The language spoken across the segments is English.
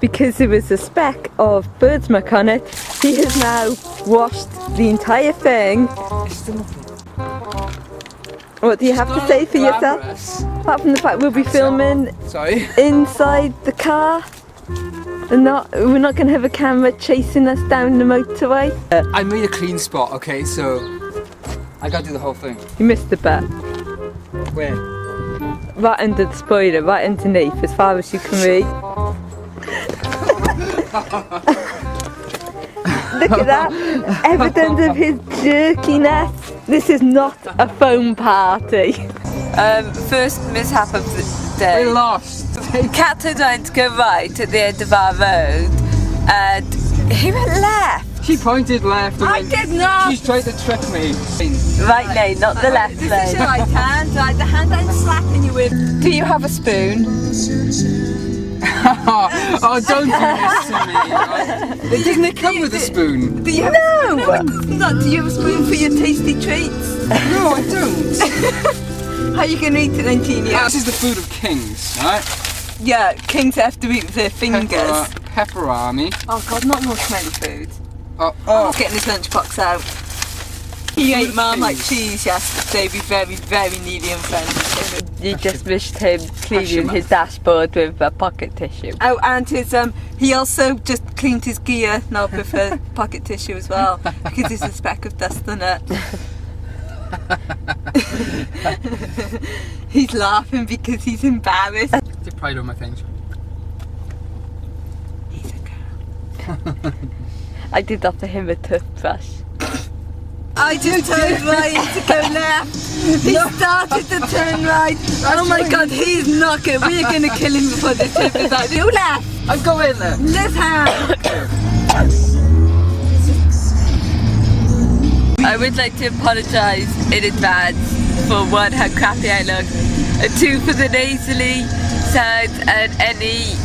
Because there was a speck of bird's muck on it, he has now washed the entire thing. What do you have to say for yourself? Apart from the fact we'll be filming inside the car, and we're not going to have a camera chasing us down the motorway. I made a clean spot, okay, so I got to do the whole thing. You missed the bit. Where? Right under the spoiler, right underneath, as far as you can read. Look at that, evidence of his jerkiness. This is not a foam party. First mishap of the day. We lost. Cat had tried to go right at the end of our road, and he went left. She pointed left. I did not. She's tried to trick me. Right lane, not the left lane. This is your right hand, right? The hand I'm slapping you with. Do you have a spoon? Oh, don't do this to me. Doesn't it come with a spoon? Do you no! Not, do you have a spoon for your tasty treats? No, I don't. How are you going to eat it 19 years? This is the food of kings, right? Yeah, kings have to eat with their fingers. Pepperami. Oh God, not more smelly food. Oh. Getting his lunchbox out. He ate Marmite cheese yesterday. We very, very needy and friendly. You just wished him cleaning his dashboard with a pocket tissue. Oh, and his he also just cleaned his gear now with a pocket tissue as well, because there's a speck of dust on it. He's laughing because he's embarrassed. Take pride on my things. He's a girl. I did offer him a toothbrush. I just turned right to go left. He started to turn right. Oh my God, he's not good. We're going to kill him before this trip is out. You left. I'm going there. Left hand. I would like to apologise in advance for one, how crappy I look, and two, for the nasally sound and any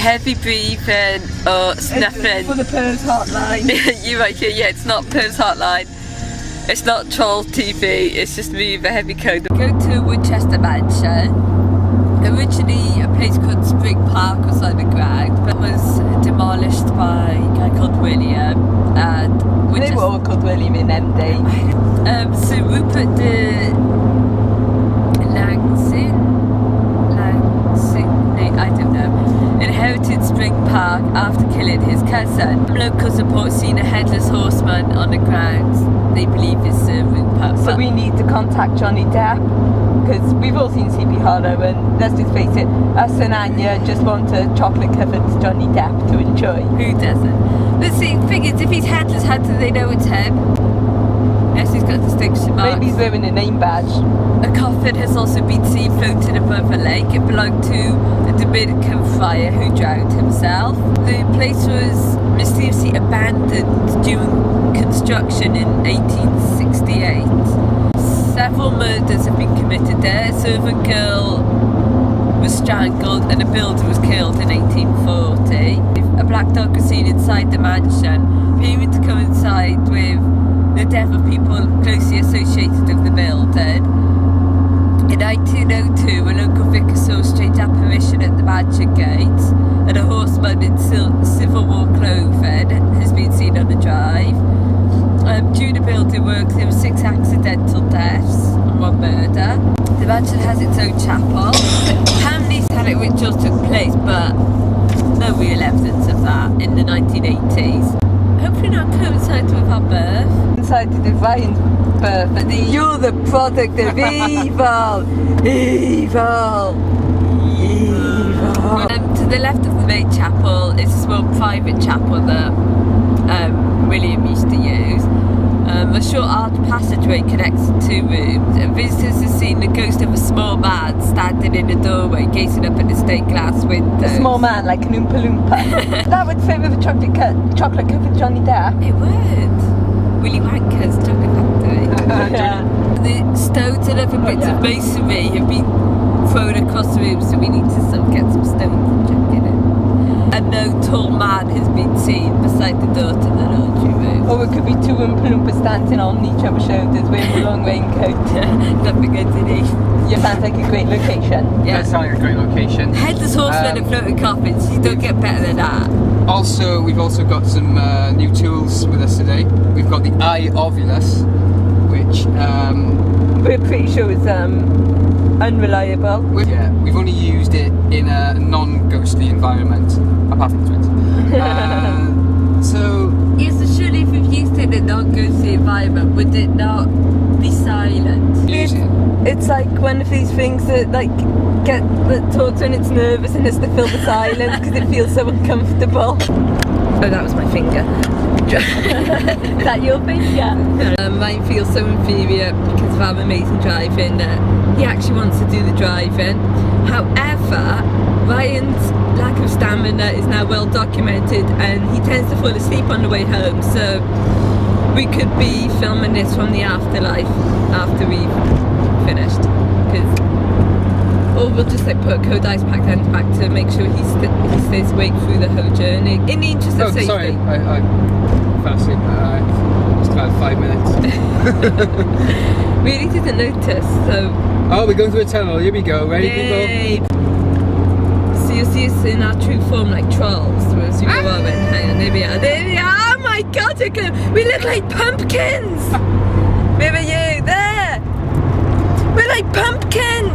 heavy breathing or snuffing. For the Pervs hotline. You're right here, yeah, it's not Pervs hotline. It's not Troll TV, it's just me with a heavy coat. Go to Woodchester Mansion. Originally a place called Spring Park was on the ground, but was demolished by a guy called William. And they were all called William in MD. So Rupert de I don't know, inherited Spring Park after killing his cousin. Locals report seeing a headless horseman on the grounds. They believe it's Rupert. So we need to contact Johnny Depp, because we've all seen Sleepy Hollow, and let's just face it, us and Anya just want a chocolate-covered Johnny Depp to enjoy. Who doesn't? But see, the thing is, if he's headless, how do they know it's him? Yes, he's got distinction marks. Maybe he's wearing a name badge. A coffin has also been seen floating above a lake. It belonged to a Dominican friar who drowned himself. The place was mysteriously abandoned during construction in 1868. Several murders have been committed there. A servant girl was strangled and a builder was killed in 1840. A black dog was seen inside the mansion, appearing to coincide with the death of people closely associated with the building. In 1902, a local vicar saw a strange apparition at the mansion gates, and a horseman in Civil War clothing has been seen on the drive. During the building work, there were 6 accidental deaths and 1 murder. The mansion has its own chapel. Apparently, Catholic rituals took place, but no real evidence of that in the 1980s. Hopefully not coincided with our birth. Coincided with Ryan's birth, but you're the product of evil! Evil! Evil! To the left of the main chapel is a small private chapel that William used to use. A short arched passageway connects the two rooms, and visitors have seen the ghost of a small man standing in the doorway, gazing up at the stained glass window. A small man, like an Oompa Loompa. That would fit with a chocolate covered Johnny Depp. It would. Willy Wonka's chocolate factory. Yeah. The stones and other bits of masonry have been thrown across the room, so we need to get some stones and check in it. A no tall man has been seen beside the door to the laundry room. Or it could be two Oompa Loompas standing on each other's shoulders wearing a long raincoat. Nothing underneath. It sounds like a great location. Yeah. That sounds like a great location. Headless horseman and floating coffins. You don't get better than that. Also, we've also got some new tools with us today. We've got the Eye Ovulus, which We're pretty sure it's unreliable. we've only used it in a non-ghostly environment, apart from the twins. So Yes, so surely if you've used it in a non-ghostly environment, would it not be silent? use it. It's like one of these things that that talks when it's nervous and has to fill the silence because it feels so uncomfortable. Oh, that was my finger. Is that your finger? Mine feels so inferior because of our amazing driving that he actually wants to do the driving. However, Ryan's lack of stamina is now well documented and he tends to fall asleep on the way home, so we could be filming this from the afterlife after we've finished. Or we'll just put a cold ice pack then back to make sure he stays awake through the whole journey in the interest of safety. Sorry, I fell asleep just about 5 minutes. Really didn't notice, so. Oh, we're going through a tunnel. Here we go. Ready, Yay. people? So you'll see us in our true form like trolls. As we go on, hang on, there we are. There we are! Oh my god, we look like pumpkins! Where are you? There! We're like pumpkins!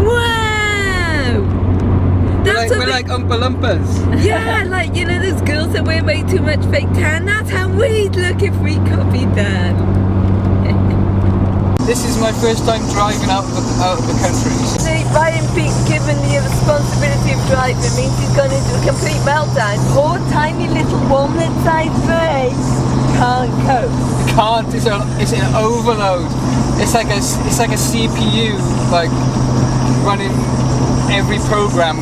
Wow! We're like Oompa Loompas. Yeah, like, you know those girls that wear way too much fake tan? That's how we'd look if we copied them. This is my first time driving out of the country. See, Ryan being given the responsibility of driving means he's gone into a complete meltdown. Poor tiny little walnut-sized brain can't cope. Can't. It's an overload. It's like a CPU running every program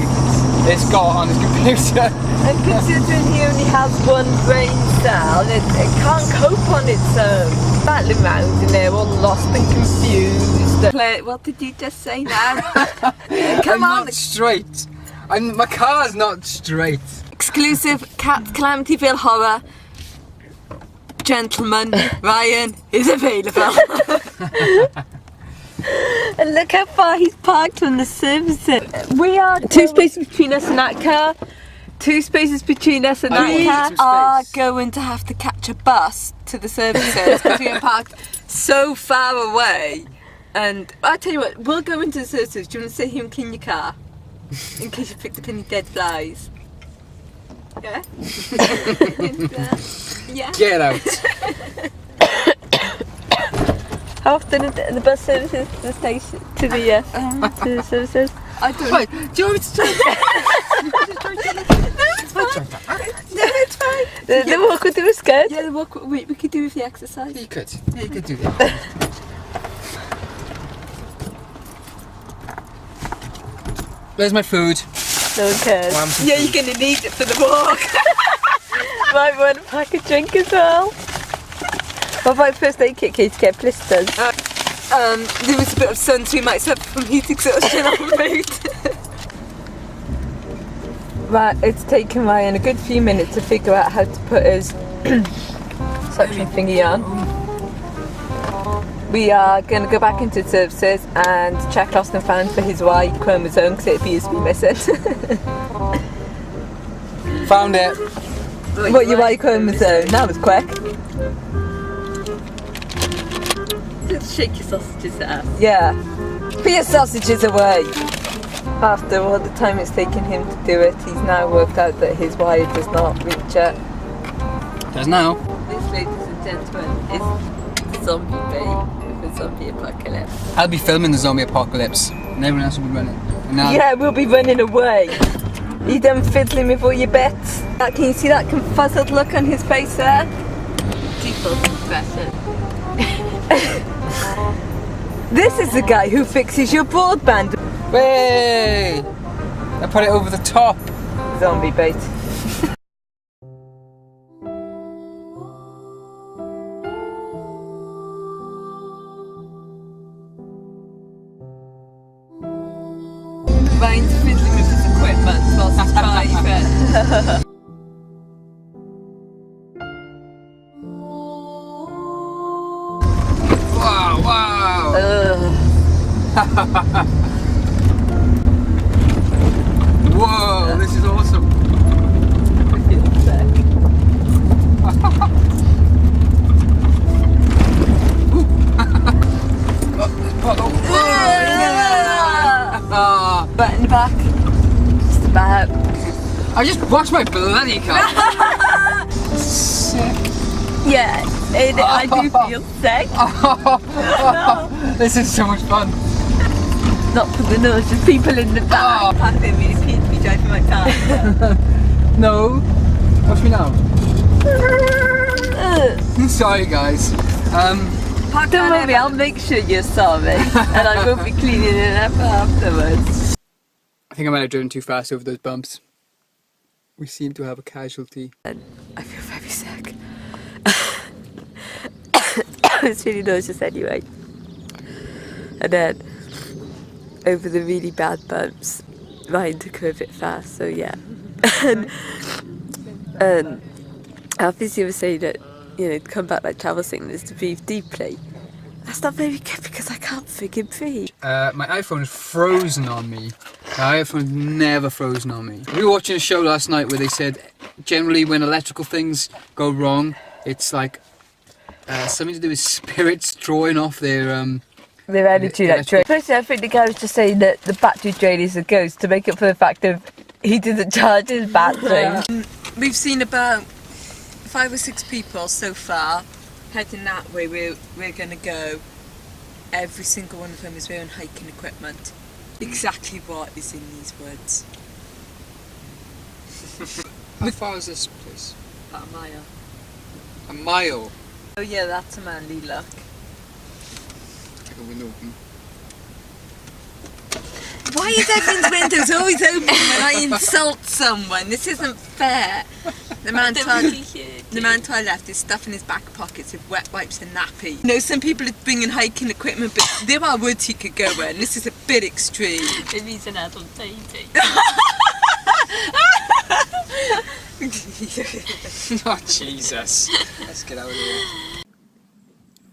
it's got on his computer. And considering he only has one brain cell, it can't cope on its own. Battling around in there all lost and confused. What did you just say now? Come I'm on. not straight. My car's not straight. Exclusive Calamityville horror. Gentleman Ryan is available. And look how far he's parked from the services. We are 2 spaces between us and that car. 2 spaces between us and We that car. Are going to have to catch a bus to the services because we are parked so far away. And I'll tell you what, we'll go into the services. Do you want to sit here and clean your car? In case you picked up any dead flies. Yeah? Yeah. Get out. How often are the bus services to the station, to the services? I don't Wait, do you want me to try? No, it's fine. The walk would do us good. Yeah, the walk we could do with the exercise. You could. Yeah, you could do that. Where's my food? No one cares. Yeah, you're going to need it for the walk. Might want to pack a drink as well. What about first aid kit in case you get blisters? There was a bit of sun, so we might suffer from heat exhaustion en route. Right, it's taken Ryan a good few minutes to figure out how to put his suction thingy on. We are going to go back into services and check lost and found for his Y chromosome because it appears to be missing. Found it. What, your Y chromosome? That was quick. Let's shake your sausages at us. Yeah. Put your sausages away! After all the time it's taken him to do it, he's now worked out that his Y does not reach it. Does now. This, ladies and gentlemen, is the zombie bay of the zombie apocalypse. I'll be filming the zombie apocalypse, and everyone else will be running. And now, Yeah, we'll be running away. You done fiddling with all your bets? Can you see that confuzzled look on his face there? Default expression. This is the guy who fixes your broadband. Way! I put it over the top. Zombie bait. Ryan's fiddling with his equipment whilst he's driving. Wow, wow! Whoa, this is awesome. I feel sick. Button back. Just about. I just washed my bloody car. Sick. Yeah, I do feel sick. This is so much fun. Not for the nose, just people in the back. Having me repeat me driving my car. No. Watch me now. Sorry guys. Don't worry, I'll make sure you're sorry. And I won't be cleaning it up afterwards. I think I might have driven too fast over those bumps. We seem to have a casualty. I feel very sick. It's really nauseous anyway. And then over the really bad bumps, Ryan took her a bit fast, so yeah. And obviously was saying that, you know, to come back like travel sickness, to breathe deeply. That's not very good because I can't freaking breathe. My iPhone is frozen on me. My iPhone's never frozen on me. We were watching a show last night where they said generally when electrical things go wrong, it's like something to do with spirits drawing off their energy, like drain. Personally, I think the guy was just saying that the battery drain is a ghost to make up for the fact of he didn't charge his battery. We've seen about 5 or 6 people so far heading that way. We're going to go. Every single one of them is wearing hiking equipment. Exactly what is in these woods. How far is this place? About a mile. A mile? Oh yeah, that's a manly look. Take a window open. Why is everyone's windows always open when I insult someone? This isn't fair. The man to our left is stuffing his back pockets with wet wipes and nappy. You know, some people are bringing hiking equipment, but there are woods he could go in. This is a bit extreme. Maybe he's an adult baby. Oh Jesus! Let's get out of here.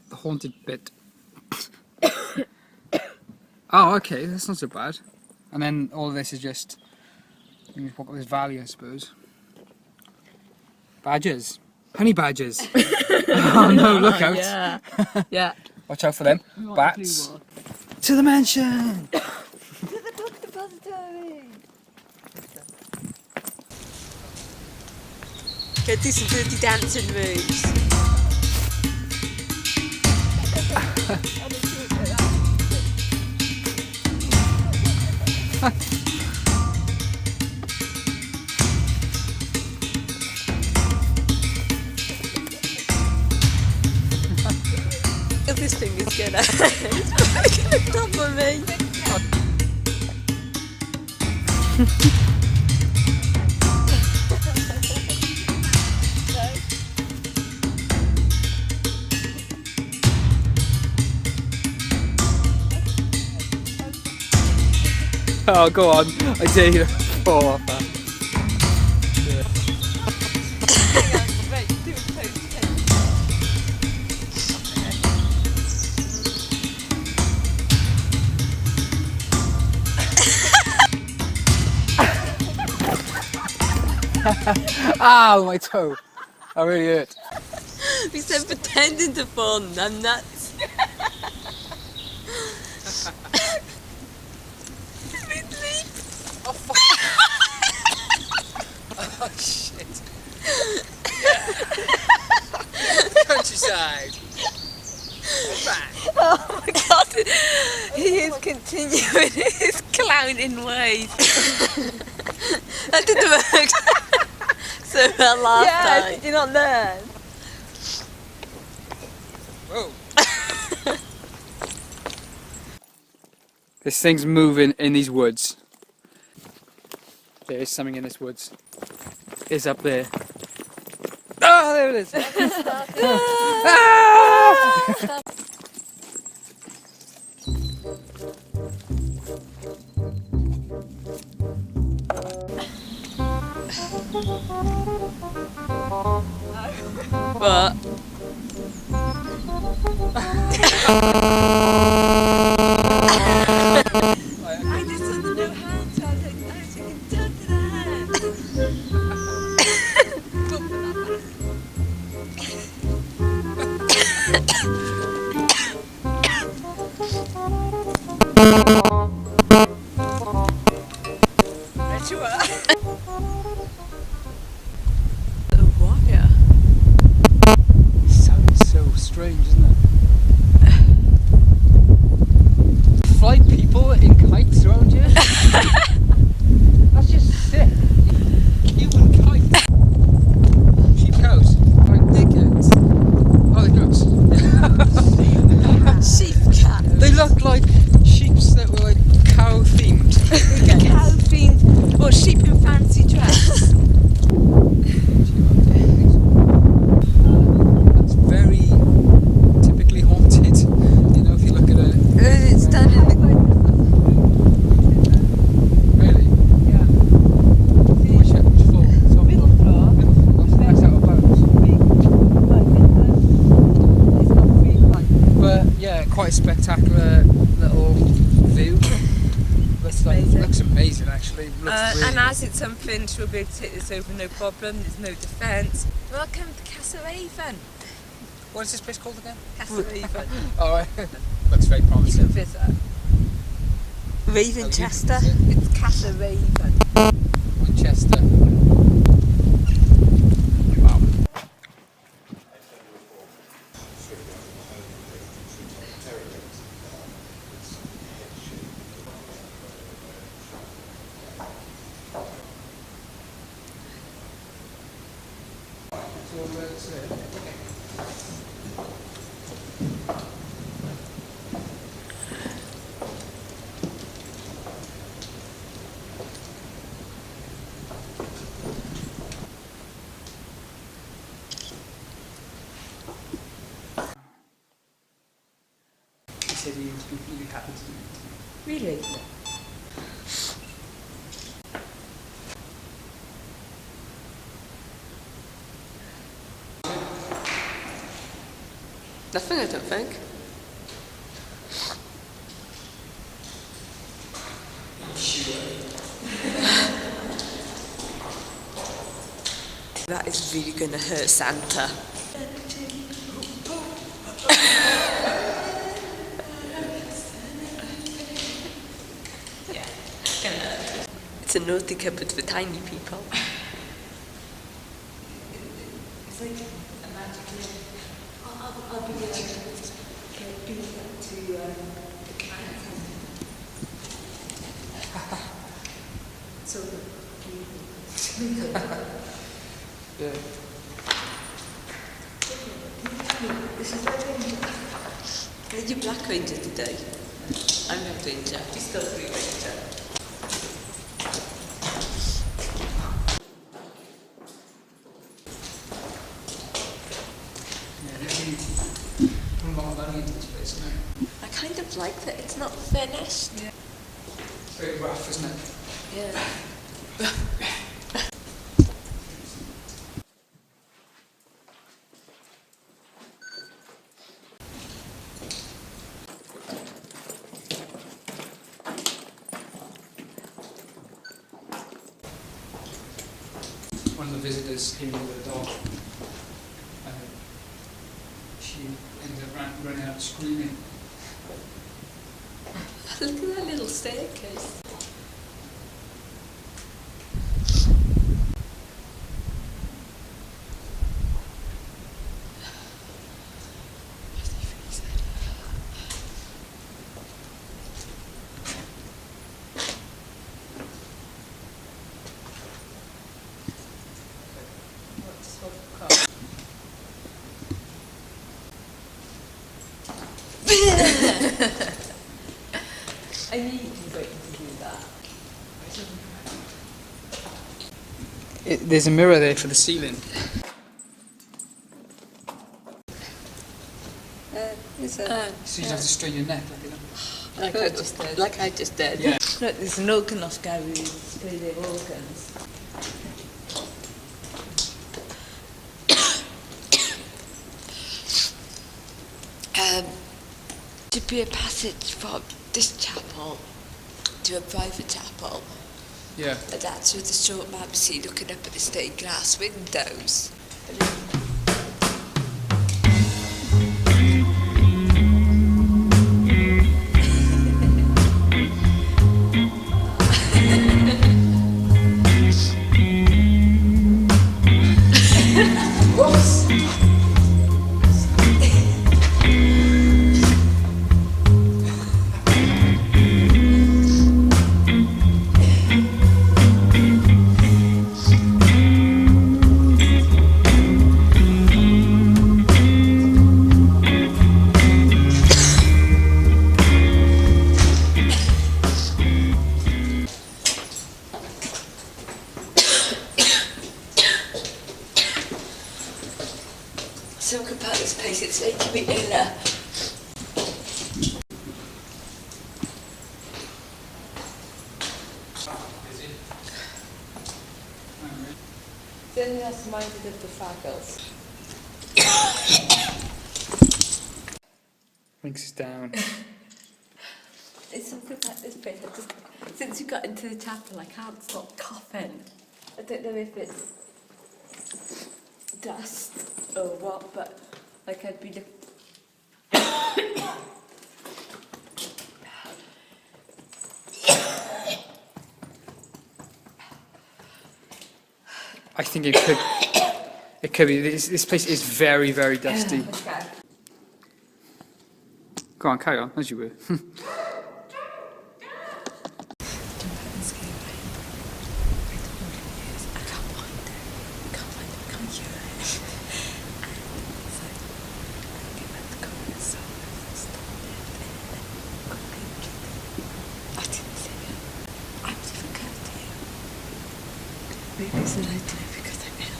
The haunted bit. Oh, okay, that's not so bad. And then all of this is just, you can walk up this valley, I suppose. Badgers, honey badgers. Oh no! Look out! Yeah, yeah. Watch out for them. Bats. To the mansion. To the book depository. Go do some dirty dancing moves. This thing is gonna top of me. Oh, go on. I dare you to fall off that. Ow, my toe. That really hurt. We said pretending to fall, I'm nuts. Oh, fuck. Oh, shit. Countryside. Oh my god, he is continuing his clowning ways. That didn't work so well last time. Did you not learn? Whoa. This thing's moving in these woods. There is something in this woods. It's up there. Oh, there it is! Ah! What? I just under no hand, so I was like, no, she can turn to the hand. There you are. The wire. Sounds so strange, isn't it? Fly people in kites around you? That's just sick. Human kites. Sheep cows. Like dickheads. Oh, they're gross. Sheep cat. They look like sheeps that were like cow themed. Cow themed, or sheep in fancy dress. That's very typically haunted. You know, if you look at it. It's done in the... Really? Yeah. Which floor? Top Middle floor. That's out of bounds. It's not free flight. But yeah, quite a spectacular little view. Looks amazing actually. Looks really and as it's unfinished, we'll be able to take this over no problem. There's no defence. Welcome to Castleraven. What is this place called again? Castleraven. Alright. Looks very You can promising. visit. Ravenchester. Oh, It's Castleraven. Woodchester. Wow. He said he was completely happy to do it. Really? Nothing, I don't think. That is really going to hurt Santa. It's a naughty cupboard for tiny people. It's like a magic lamp. I'll be doing that to the command center. So Yeah. this is Red Ranger. Are you Black Ranger today? I'm Red Ranger. He's still Blue Ranger. I kind of like that it's not finished. Yeah. It's very rough, isn't it? Yeah. One of the visitors came with a dog. She ended up running out screaming. Look at that little staircase. I need you waiting to do that. There's a mirror there for the ceiling. Is it? So you have to strain your neck like that. Like I just did. Yeah. Look, there's an organ off Gary play their organs. To be a passage from this chapel to a private chapel. Yeah. And that's with the short map see looking up at the stained glass windows. Something about this place, it's making me iller. Then that's minded of the faggles. Thinks it's down. It's something about this place, I just, since you got into the chapel I can't stop coughing. I don't know if it's dust or what, but like I'd be I think it could be. This place is very, very dusty. Okay. Go on, carry on, as you were. Maybe it's a lie to me because I'm ill.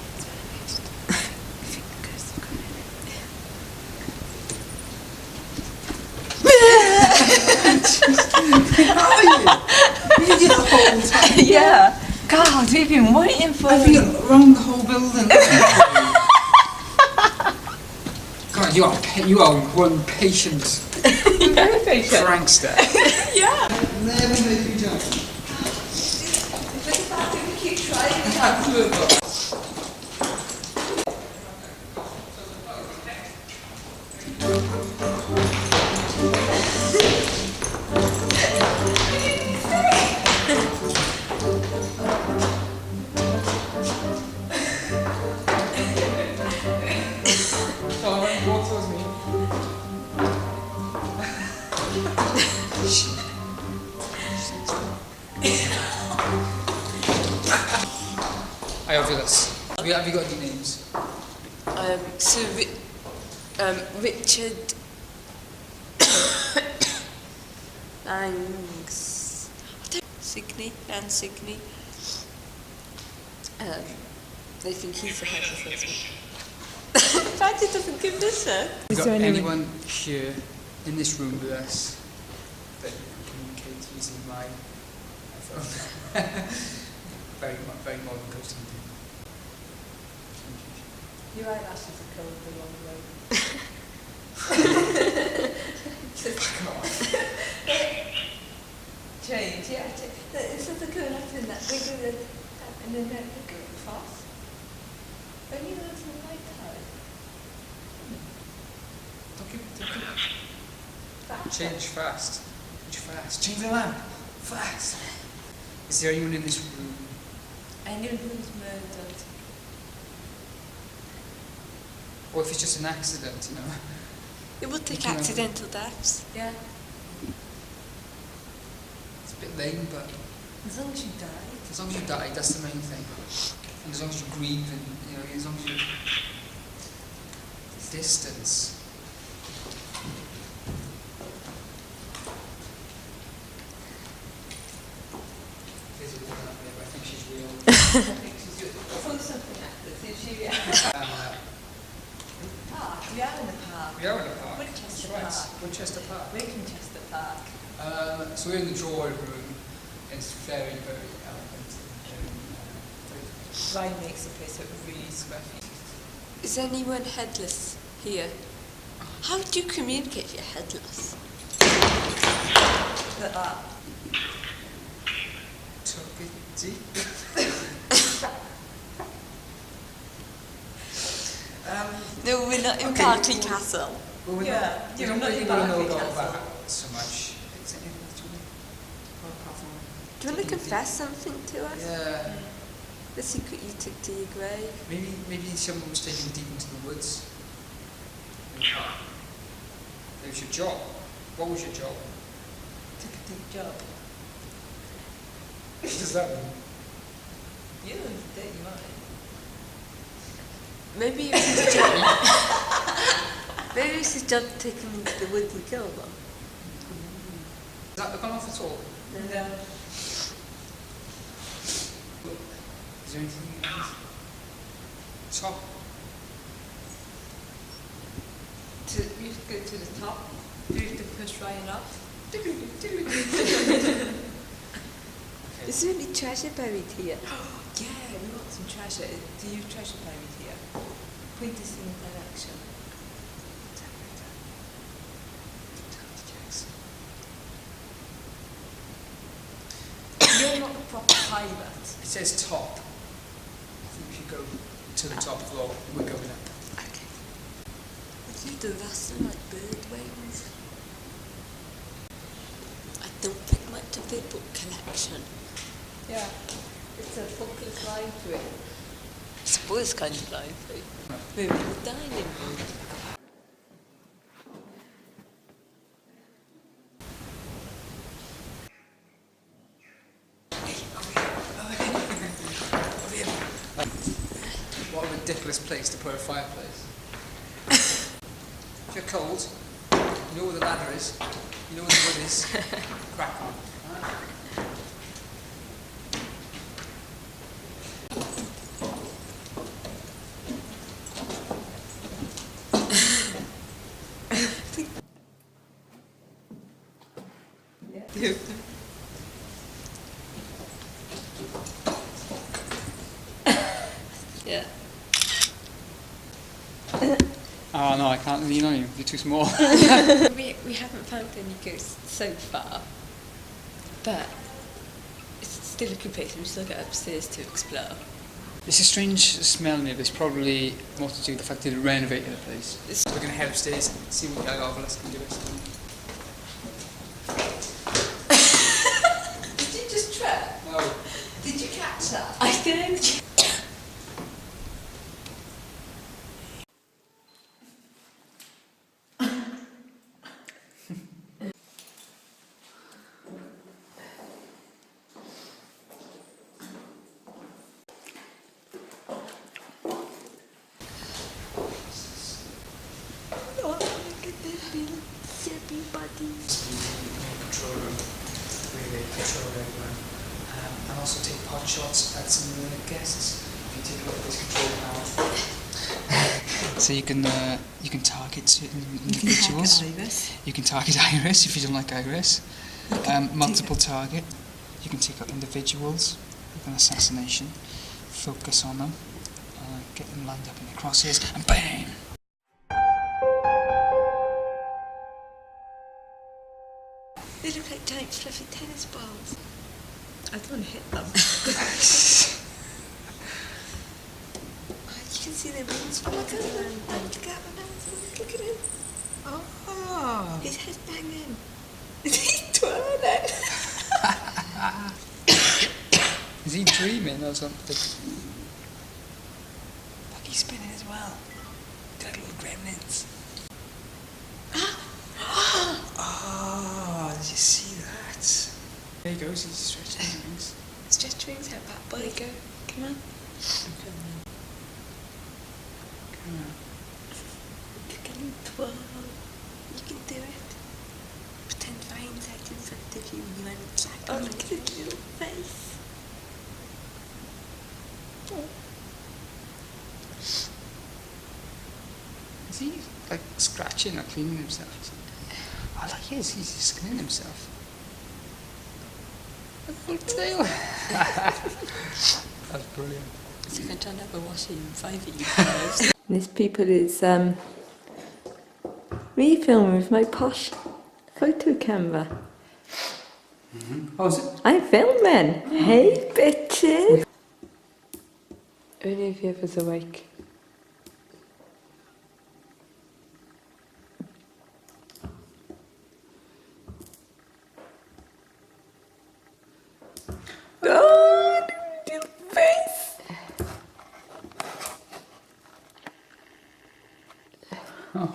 It's when I'm aged. I think the ghosts have come in. You did the whole time. Yeah. God, we've been waiting for I've been around the whole building. God, you are one patient very patient. prankster. Yeah. Never made you jump. But the fact that we keep trying to have two of us. Walk towards me. I offer this. Have you got any names? Richard Langs Signey and Signey. They think he's the headless horseman. Fancy doesn't give this a. Is there anyone here in this room with us that you can communicate using my iPhone? very modern costume. Your eyelashes are coloured the wrong way. Fuck off. Change, yeah. Instead of going up in that, we do the and then they're going fast. When you go to the night time. Change fast. Change the lamp. Fast. Is there anyone in this room? Anyone who's murdered. Or if it's just an accident, you know? It would take You can, accidental deaths. Yeah. It's a bit lame, but As long as you die. as long as you die, that's the main thing. And as long as you grieve and, you know, as long as you... distance. I think she's real. From something actors, is she? We are in the park. We are in the park. Woodchester That's right. Park. Woodchester Park. Winchester Park. So we're in the drawing room. It's very, very elegant. Ryan makes the place look really scruffy. Is anyone headless here? How do you communicate if you're headless? Like that. Took it deep. No, we're not in Okay, Berkeley well- Castle. Well, we Yeah, don't you're not really in want to know Berkeley about Castle. that so much. Is there anything else you want apart from Do you want to confess something to us? Yeah. The secret you took to your grave? Maybe someone was taken deep into the woods. It was your job. What was your job? Took a deep job. What does that mean? You know the dirty mind. Maybe it was his job. Maybe it was his job to take him into the woods and kill them. Has that gone off at all? No. Is there anything else? Top. We have to go to the top. Do you have to push Ryan up? Is there any treasure buried here? Yeah, we want some treasure. Do you have treasure buried here? Point us in the direction. You're not a proper pilot. It says top. I think we should go to the top floor. We're going up. Okay. You do rustle like bird wings. I don't think much of their book collection. Yeah. It's a bookless library. I suppose kind of lively. Maybe the dining room. What a ridiculous place to put a fireplace. If you're cold, you know where the ladder is, you know where the wood is, crack on. Right? Yeah. Oh no, I can't lean on you, you're too small. We haven't found any ghosts so far, but it's still a good place. We still get upstairs to explore. It's a strange smell in here, but it's probably more to do with the fact that they renovated the place. We're going to head upstairs and see what Gargoyles can do. Did you just trip? No. Did you catch that? I did. Oh, look at this little chubby body. Control room, really control everyone. And also take pot shots at some of the guests. If you take a look at this control panel. So you can target certain individuals. You can target Iris if you don't like Iris. Multiple target. You can take out individuals with an assassination. Focus on them. Get them lined up in the crosshairs, and bang! They look like giant fluffy tennis balls. I don't want to hit them. You can see their wings. Oh, look at them. Look at them. Look at him. Oh. His head's banging. He's twirling. Is he dreaming or something? Look, he's spinning as well. They're like little gremlins. Oh, did you see that? There he goes, he's stretching his wings. Stretch wings out, bad boy. Go. Come on. Come on. Whoa, you can do it. Pretend Ryan's out in front of you and you end up slapping. Oh, look at his little face. Is he like scratching or cleaning himself? Oh, like he is. He's just cleaning himself. A full tail. That's brilliant. So I'm trying to have a wash in 5 of you guys. This people is me filming with my posh photo camera. Oh, is it? I'm filming. Hey, bitches. Only if you ever's awake. Oh, little face.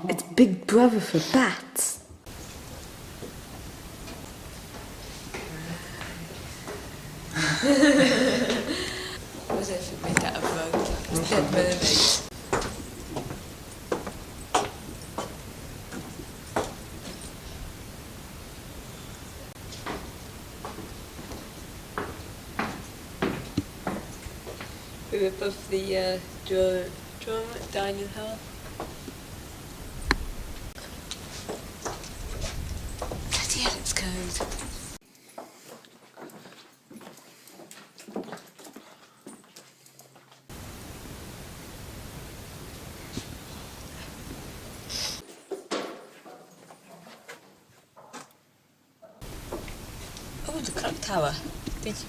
It's Big Brother for bats. What was it if it made out of rope? It's dead mermaids. We were above the drum dining hall. Bloody hell, it's cold. Oh, the clock tower. Did you?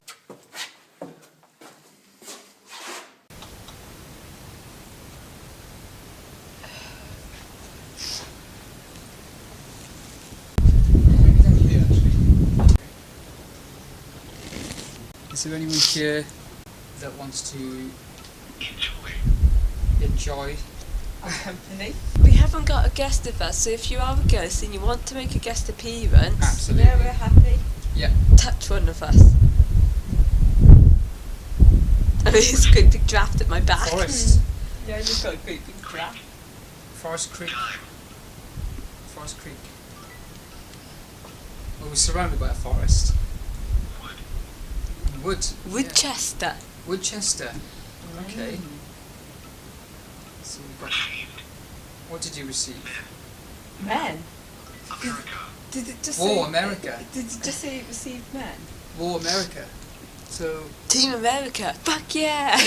Is there anyone here that wants to enjoy our company? We haven't got a guest with us, so if you are a ghost and you want to make a guest appearance, Absolutely. Yeah, we're happy. Yeah. touch one of us. I mean, it's a great big draft at my back. Forest. Yeah, I just got a great big draft. Forest Creek. Forest Creek. Well, we're surrounded by a forest. Wood. Woodchester. Yeah. Woodchester. Okay. So we've got. What did you receive? Men? Did it just War say... America. Did it just say it received men? War America. So Team America. Fuck yeah!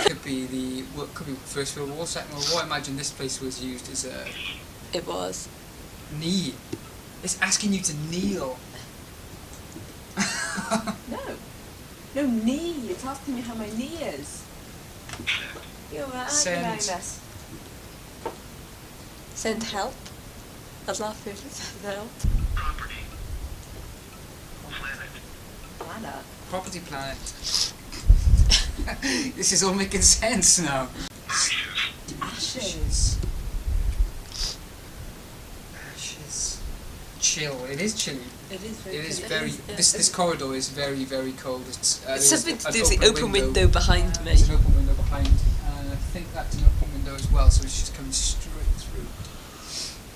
could be the could be First World War, Second World War. I imagine this place was used as a It was. knee. It's asking you to kneel. No. No, knee. It's asking me how my knee is. You're right, Send. Magnus. Send help. I'd laugh if it said help. Planet. Property Planet. This is all making sense now. Ashes. Ashes. Chill. It is chilly. It is very It is cold. very. This corridor is very, very cold. It's there's something to an do with the open window behind me. There's an open window behind, and I think that's an open window as well. So it's just coming straight through.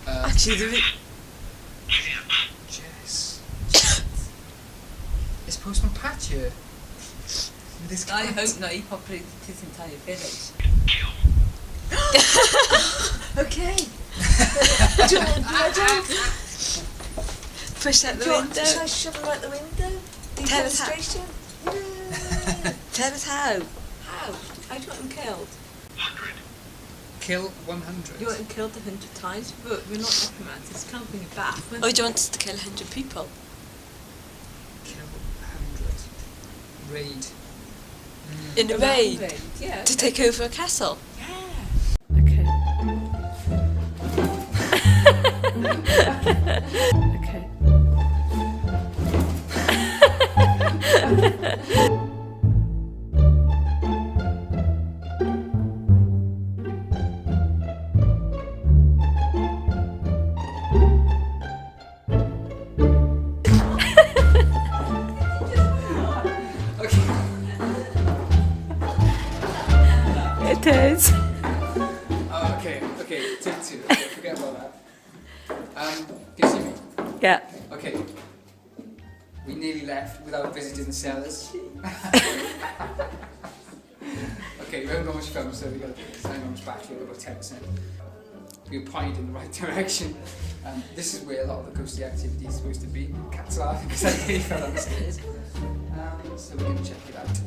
Actually, there is. Jess. Is Postman Pat here? With his I cat? hope not. He populated his entire village. Okay. Push out the window. Should I shove him out the window? Tell us how. Demonstration? Tell us how. How? How do you want him killed? Kill 100. You want him killed 100 times? But we're not necromancers. Can't bring it back. Oh, do you want us to kill 100 people? Kill 100. Raid. In a raid? Yeah. To take over a castle? Yeah. Okay. Okay. It is. Oh, okay, take two. Okay, forget about that. Can you see me? Yeah. Okay. We nearly left without visiting the cellars. Okay, we haven't got much film, so we've got to hang on to battery, we've got about 10%. We were pointed in the right direction. This is where a lot of the ghostly activity is supposed to be. Cats laughing because I nearly fell down the stairs. So we're going to check it out.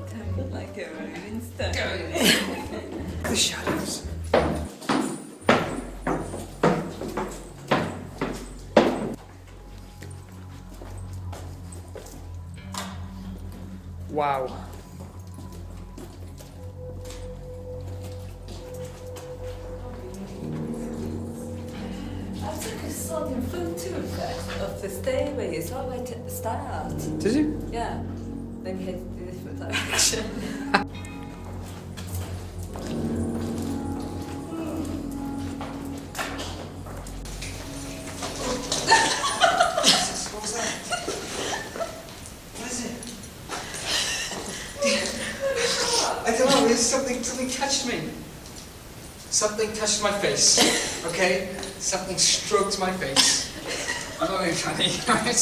I feel like a rolling stone. The shadows. Wow. I took a sudden photo of the stairway. It's all right at the start. Did you? Yeah. Then you head in a different direction. What's that? What is it? I don't know, something touched me. Something touched my face, okay? Something stroked my face. I'm not being funny, right?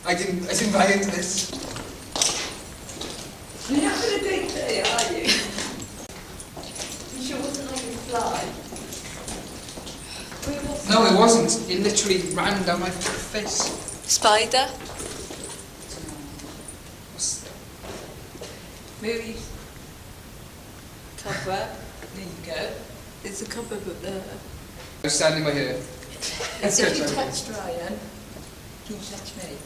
I didn't buy into this. You're not going to dig there, are you? You sure it wasn't like a fly? Where was No, it wasn't. It literally ran down my face. Spider? What's that? Maybe. Cobweb? There you go. There's a cobweb up there. I'm standing by here. If you touched Ryan, can you touch me?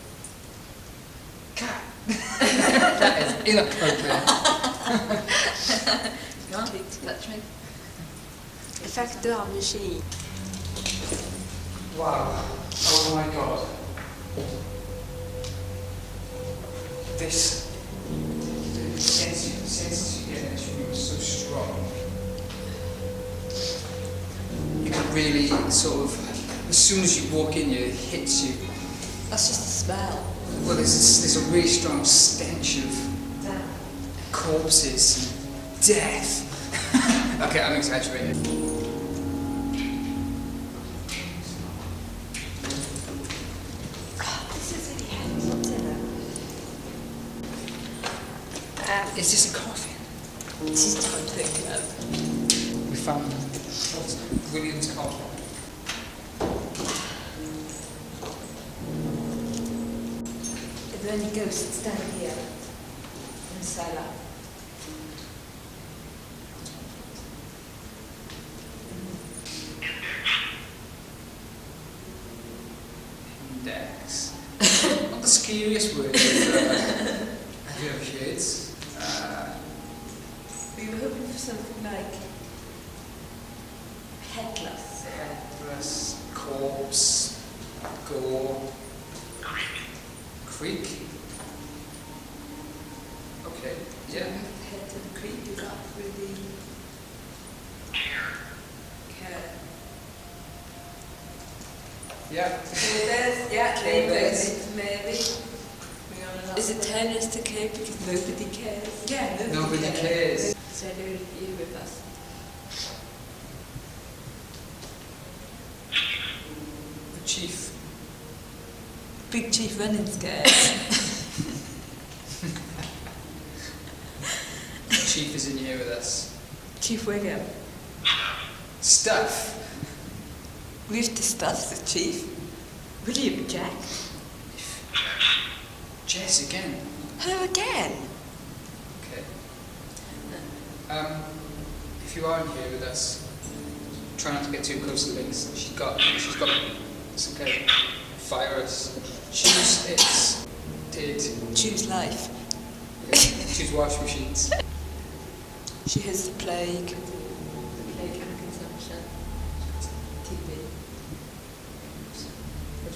Cat. That is inappropriate. You want to touch me? Effective machine. Wow. Oh my god. This sense you get in this room is so strong. You can really sort of, as soon as you walk in, it hits you. That's just the smell. Well, there's a really strong stench of corpses and death. Okay, I'm exaggerating. This is really heavy. What's in it? Is this a coffin? This is what I'm thinking of. We found William's coffin. Are there any ghosts down here in the cellar? Index. Not the scariest word I've ever heard. We were hoping for something like headless. Headless, corpse, gore, creek. Okay, yeah. Head to the creek, is that through the care? Yeah. There it is, maybe. Is it turning us to care because nobody cares? Yeah, Nobody cares. So I don't agree with us. The chief. Big Chief running scares. The chief is in here with us. Chief Wiggum. Stuff. We've discussed the Chief. Will you object? Jess again. Her again? Okay. If you are in here with us, try not to get too close to things. She's got. It's okay. Virus. Choose it. Did. Choose life. Yeah. Choose washing machines. She has the plague. The plague and consumption. TB.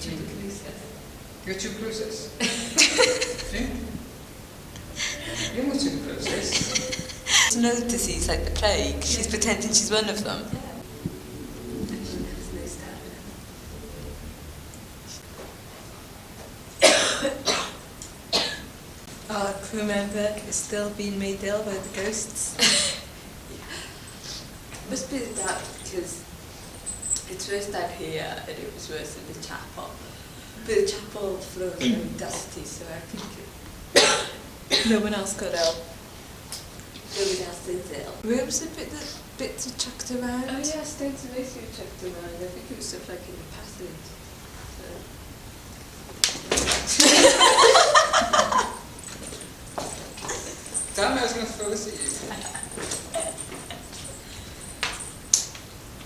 Tuberculosis. You got tuberculosis? Do you? You haven't got tuberculosis. There's no disease like the plague. She's pretending she's one of them. Our crew member is still being made ill by the ghosts. Must be that because It's worse down here, and it was worse in the chapel. But the chapel floor is very dusty, so I think no one else got ill. Nobody else is ill. Where was the bits are chucked around? Oh yeah, stones and masonry were chucked around. I think it was stuff like in the passage. Damn it, I was going to throw this at you.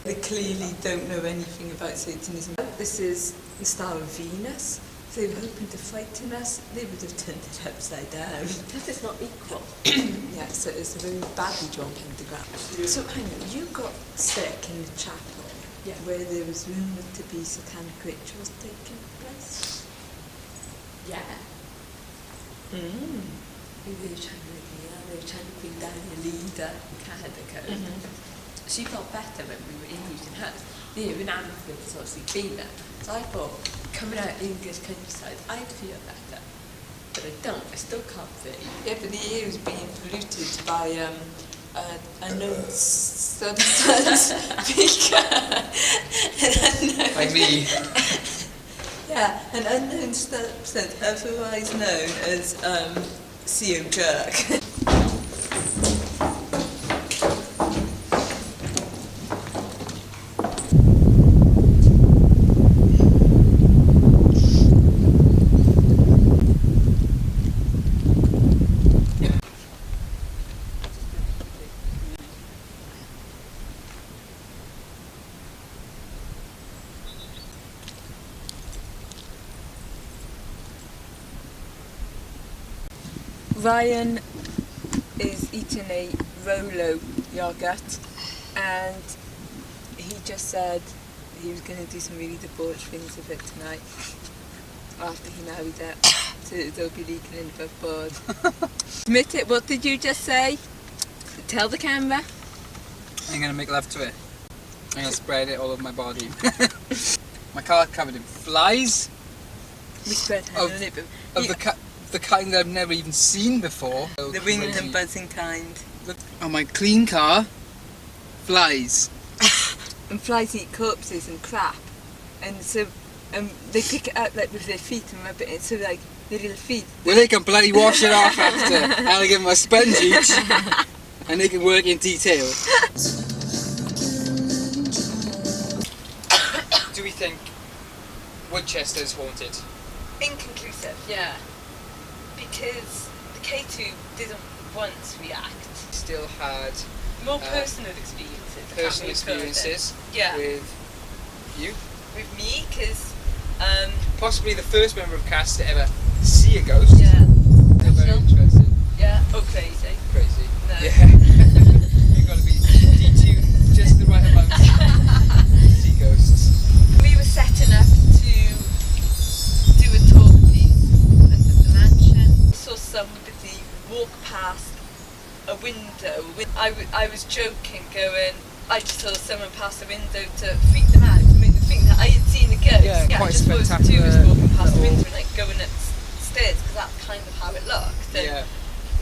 They clearly don't know anything about Satanism. This is the star of Venus. If they were hoping to frighten us, they would have turned it upside down. Because it's not equal. Yeah, so it's a very badly drawn pentagram. Yeah. So hang on, you got sick in the chapel, where there was rumoured to be satanic rituals taking place? Yeah. They were trying to bring down the leader, Canada. She felt better when we were in using hers. You know, in Anfield was obviously cleaner. So I thought, coming out in English countryside, I'd feel better. But I don't, I still can't feel. Yeah, but the air is being polluted by unknown substance. Like me. Yeah, an unknown substance, otherwise known as CO jerk. Ryan is eating a Rolo yogurt, and he just said he was going to do some really debauched things with it tonight after he married it, so they'll be leaking in above board. Admit it, what did you just say? Tell the camera. I'm going to make love to it. I'm going to spread it all over my body. My car covered in flies. We spread hand on it, but the kind that I've never even seen before. The winged and buzzing kind. On my clean car, flies. And flies eat corpses and crap, and so they pick it up like with their feet and rub it in, so like their little feet. Well, they can bloody wash it off after, and I give them a sponge each, and they can work in detail. Do we think Woodchester is haunted? Inconclusive, yeah. Because the K2 didn't once react. Still had More personal experiences. personal experiences Yeah. with you. With me, because Possibly the first member of C.A.T.S to ever see a ghost. yeah. They're very interested. Yeah. Oh, crazy. Crazy. No. Yeah. You've got to be detuned just the right amount to see ghosts. We were setting up to do a talk piece at the mansion. Saw somebody walk past a window. I was joking, going, I just saw someone pass the window to freak them out, to make them think that I had seen a ghost. Yeah, quite I just thought spectacular. two was walking past the window and like going upstairs, because that's kind of how it looked. And Yeah.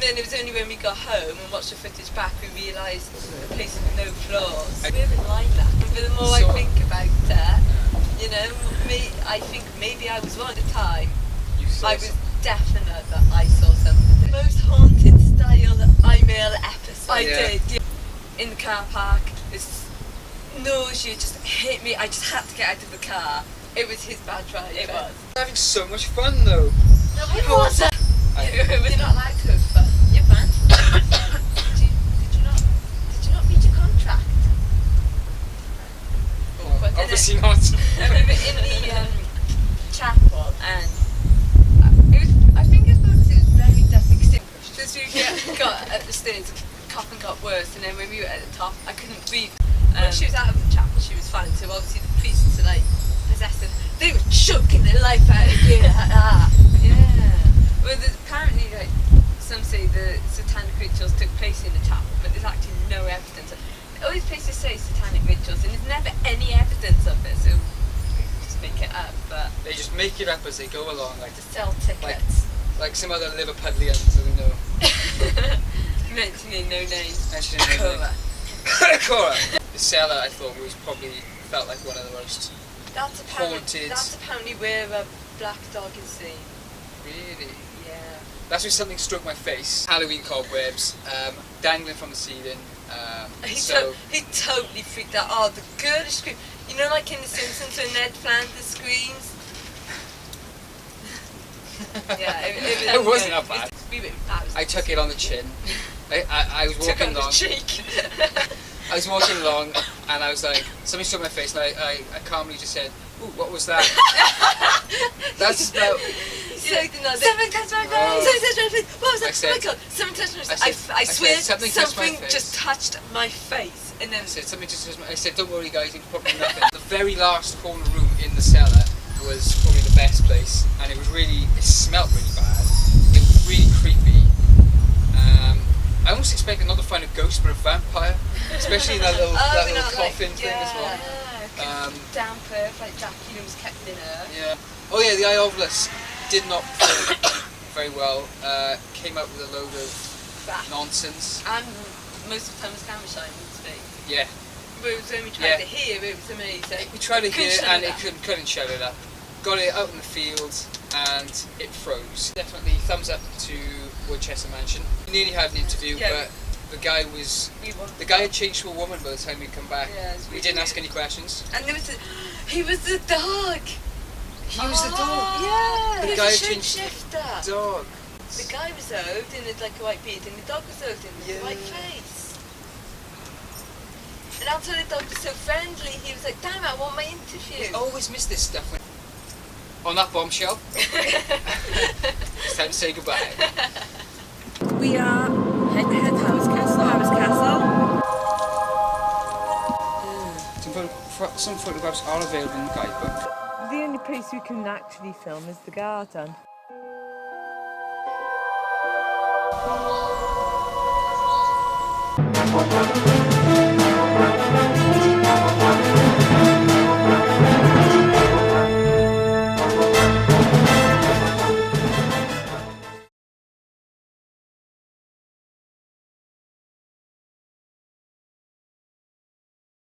then it was only when we got home and watched the footage back we realised the place with no floors. We're in lilac, but the more I think about it, you know, I think maybe I was wrong at the time. I was definite that I saw something. The most haunted style email episode. I did, yeah. In the car park, this nausea just hit me. I just had to get out of the car. It was his bad drive. It was. Having so much fun though. No, it wasn't. You're not allowed to have fun. You're fine. Did you not read your contract? Well, obviously not. And we were in the chapel, and I think it was very dusty. So as we got up the stairs, the coffin got worse, and then when we were at the top, I couldn't breathe. When she was out of the chapel, she was fine. So obviously the priests are like possessed, and they were choking their life out of you. Yeah. Well, apparently, like some say, the satanic rituals took place in the chapel, but there's actually no evidence. All these places say satanic rituals, and there's never any evidence of it. So just make it up, but They just make it up as they go along, like to sell tickets. like some other Liverpudlians, so we know. Mentioning no names. Mentioning no Cora. Cora. The seller, I thought, was probably felt like one of the most That's haunted. That's apparently where a black dog is seen. Really? Yeah. That's when something struck my face. Halloween cobwebs, dangling from the ceiling. He So totally freaked out. Oh, the girlish scream. You know, like in The Simpsons when Ned Flanders screams? Yeah, it wasn't that bad. It I took it on the chin. I was walking along. Cheek. I was walking along and I was like, something struck my face and I calmly just said, "Ooh, what was that?" That's about... Something touched my face! Oh. Something touched my face! What was that? I said- Oh my god, something touched my face! I said- I swear something touched my face. just touched my face. And then... I said, "Don't worry guys, it's probably nothing." The very last corner room in the cellar was probably the best place, and it smelled really bad. It was really creepy. I almost expected not to find a ghost but a vampire, especially that little coffin thing as well. Yeah, damp earth, like Dracula was kept in earth. Yeah. Oh yeah, the eye ovulus did not perform very well. Came out with a load of nonsense. And most of the time was camera shy, wouldn't speak. Yeah. But it was when we tried to hear, it was amazing. We tried to hear and it couldn't couldn't shut it up. Got it out in the field and it froze. Definitely thumbs up to Woodchester Mansion. We nearly had an interview, but the guy had changed to a woman by the time we'd come back. Yeah, we didn't ask any questions. And there was he was the dog. He was the dog. Yeah. The He guy was a changed shapeshifter. Dog. The guy was old in like a white beard, and the dog was old in a white face. And after the dog was so friendly, he was like, "Damn it, I want my interview." I always miss this stuff. On that bombshell, it's time to say goodbye. We are at House Castle. Some photographs are available in the guidebook. The only place we can actually film is the garden.